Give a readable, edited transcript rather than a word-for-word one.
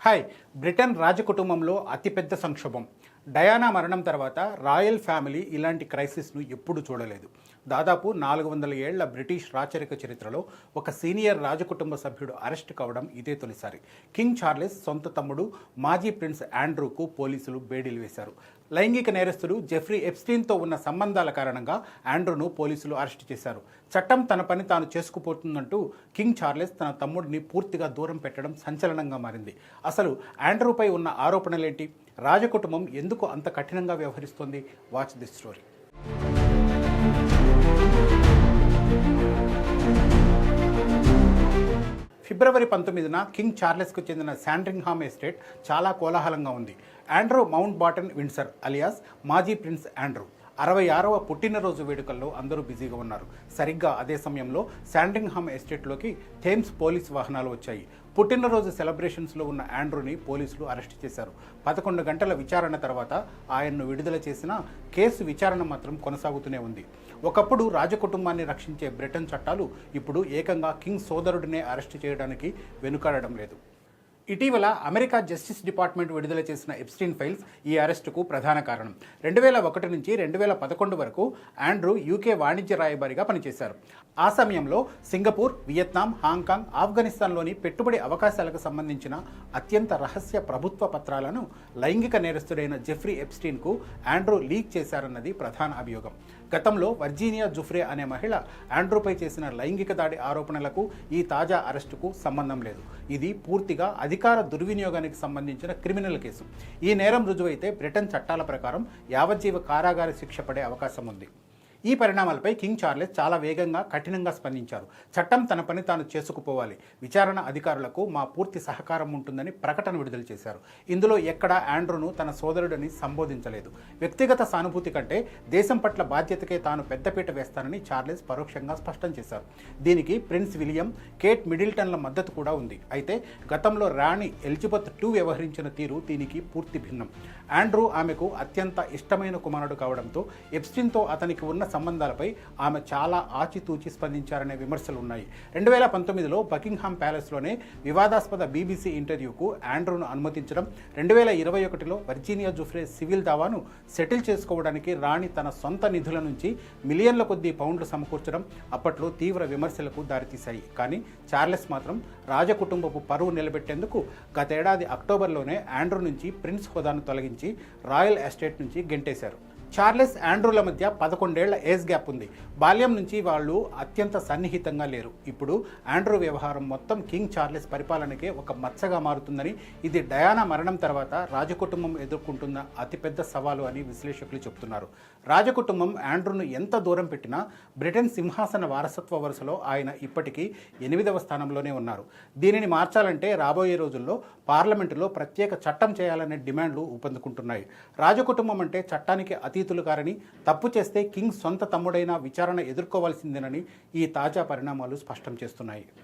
Hi. Britain రాజకుటుంబంలో అతిపెద్ద సంక్షోభం. Diana మరణం తర్వాత రాయల్ ఫ్యామిలీ ఇలాంటి క్రైసిస్ను ఎప్పుడూ చూడలేదు. దాదాపు 400 ఏళ్ల బ్రిటిష్ రాచరిక చరిత్రలో ఒక సీనియర్ రాజకుటుంబ సభ్యుడు అరెస్ట్ కావడం ఇదే తొలిసారి. కింగ్ చార్లెస్ సొంత తమ్ముడు మాజీ ప్రిన్స్ ఆండ్రూకు పోలీసులు బేడీలు వేశారు. లైంగిక నేరస్తుడు జెఫ్రీ ఎప్స్టీన్తో ఉన్న సంబంధాల కారణంగా ఆండ్రూను పోలీసులు అరెస్ట్ చేశారు. చట్టం తన పని తాను చేసుకుపోతుందంటూ కింగ్ చార్లెస్ తన తమ్ముడిని పూర్తిగా దూరం పెట్టడం సంచలనంగా మారింది. అసలు ఆండ్రూపై ఉన్న ఆరోపణలేంటి? రాజకుటుంబం ఎందుకు అంత కఠినంగా వ్యవహరిస్తోంది? Watch this story. ఫిబ్రవరి 19న కింగ్ చార్లెస్కు చెందిన శాండ్రింగ్హామ్ ఎస్టేట్ చాలా కోలాహలంగా ఉంది. Andrew Mountbatten Windsor alias మాజీ ప్రిన్స్ ఆండ్రూ 66వ పుట్టినరోజు వేడుకల్లో అందరూ బిజీగా ఉన్నారు. సరిగ్గా అదే సమయంలో శాండ్రింగ్హామ్ ఎస్టేట్లోకి థేమ్స్ పోలీస్ వాహనాలు వచ్చాయి. పుట్టినరోజు సెలబ్రేషన్స్లో ఉన్న ఆండ్రూని పోలీసులు అరెస్ట్ చేశారు. 11 గంటల విచారణ తర్వాత ఆయన్ను విడుదల చేసిన కేసు విచారణ మాత్రం కొనసాగుతూనే ఉంది. ఒకప్పుడు రాజకుటుంబాన్ని రక్షించే బ్రిటన్ చట్టాలు ఇప్పుడు ఏకంగా కింగ్ సోదరుడినే అరెస్ట్ చేయడానికి వెనుకాడడం లేదు. ఇటీవల అమెరికా జస్టిస్ డిపార్ట్మెంట్ విడుదల చేసిన ఎప్స్టీన్ ఫైల్స్ ఈ అరెస్టుకు ప్రధాన కారణం. 2001 నుంచి 2011 వరకు ఆండ్రూ యూకే వాణిజ్య రాయబారిగా పనిచేశారు. ఆ సమయంలో సింగపూర్, వియత్నాం, హాంకాంగ్, ఆఫ్ఘనిస్తాన్లోని పెట్టుబడి అవకాశాలకు సంబంధించిన అత్యంత రహస్య ప్రభుత్వ పత్రాలను లైంగిక నేరస్తుడైన జెఫ్రీ ఎప్స్టీన్కు ఆండ్రూ లీక్ చేశారన్నది ప్రధాన అభియోగం. గతంలో వర్జీనియా జుఫ్రే అనే మహిళ ఆండ్రూపై చేసిన లైంగిక దాడి ఆరోపణలకు ఈ తాజా అరెస్టుకు సంబంధం లేదు. ఇది పూర్తిగా అధికార దుర్వినియోగానికి సంబంధించిన క్రిమినల్ కేసు. ఈ నేరం రుజువైతే బ్రిటన్ చట్టాల ప్రకారం యావజ్జీవ కారాగార శిక్ష పడే అవకాశం ఉంది. ఈ పరిణామాలపై కింగ్ చార్లెస్ చాలా వేగంగా కఠినంగా స్పందించారు. చట్టం తన పని తాను చేసుకుపోవాలి, విచారణ అధికారులకు మా పూర్తి సహకారం ఉంటుందని ప్రకటన విడుదల చేశారు. ఇందులో ఎక్కడా ఆండ్రూను తన సోదరుడిని సంబోధించలేదు. వ్యక్తిగత సానుభూతి కంటే దేశం పట్ల బాధ్యతకే తాను పెద్దపీట వేస్తానని చార్లెస్ పరోక్షంగా స్పష్టం చేశారు. దీనికి ప్రిన్స్ విలియం, కేట్ మిడిల్టన్ల మద్దతు కూడా ఉంది. అయితే గతంలో రాణి ఎలిజబెత్ II వ్యవహరించిన తీరు దీనికి పూర్తి భిన్నం. ఆండ్రూ ఆమెకు అత్యంత ఇష్టమైన కుమారుడు కావడంతో ఎప్స్టీన్తో అతనికి ఉన్న సంబంధాలపై ఆమె చాలా ఆచితూచి స్పందించారనే విమర్శలు ఉన్నాయి. 2019లో బకింగ్హామ్ ప్యాలెస్లోనే వివాదాస్పద BBC ఇంటర్వ్యూకు ఆండ్రూను అనుమతించడం, 2021లో వర్జీనియా జుఫ్రే సివిల్ దావాను సెటిల్ చేసుకోవడానికి రాణి తన సొంత నిధుల నుంచి మిలియన్ల కొద్దీ పౌండ్లు సమకూర్చడం అప్పట్లో తీవ్ర విమర్శలకు దారితీశాయి. కానీ చార్లెస్ మాత్రం రాజకుటుంబపు పరువు నిలబెట్టేందుకు గతేడాది అక్టోబర్లోనే ఆండ్రూ నుంచి ప్రిన్స్ హోదాను తొలగించి రాయల్ ఎస్టేట్ నుంచి గెంటేశారు. చార్లెస్ ఆండ్రూల మధ్య 11 ఏళ్ల ఏజ్ గ్యాప్ ఉంది. బాల్యం నుంచి వాళ్ళు అత్యంత సన్నిహితంగా లేరు. ఇప్పుడు ఆండ్రూ వ్యవహారం మొత్తం కింగ్ చార్లెస్ పరిపాలనకే ఒక మచ్చగా మారుతుందని, ఇది డయానా మరణం తర్వాత రాజకుటుంబం ఎదుర్కొంటున్న అతిపెద్ద సవాలు అని విశ్లేషకులు చెబుతున్నారు. రాజకుటుంబం ఆండ్రూను ఎంత దూరం పెట్టినా బ్రిటన్ సింహాసన వారసత్వ వరుసలో ఆయన ఇప్పటికీ 8వ స్థానంలోనే ఉన్నారు. దీనిని మార్చాలంటే రాబోయే రోజుల్లో పార్లమెంటులో ప్రత్యేక చట్టం చేయాలనే డిమాండ్లు ఊపందుకుంటున్నాయి. రాజకుటుంబం అంటే చట్టానికి అతీతులు కారని, తప్పు చేస్తే కింగ్ సొంత తమ్ముడైన విచారణ ఎదుర్కోవాల్సిందేనని ఈ తాజా పరిణామాలు స్పష్టం చేస్తున్నాయి.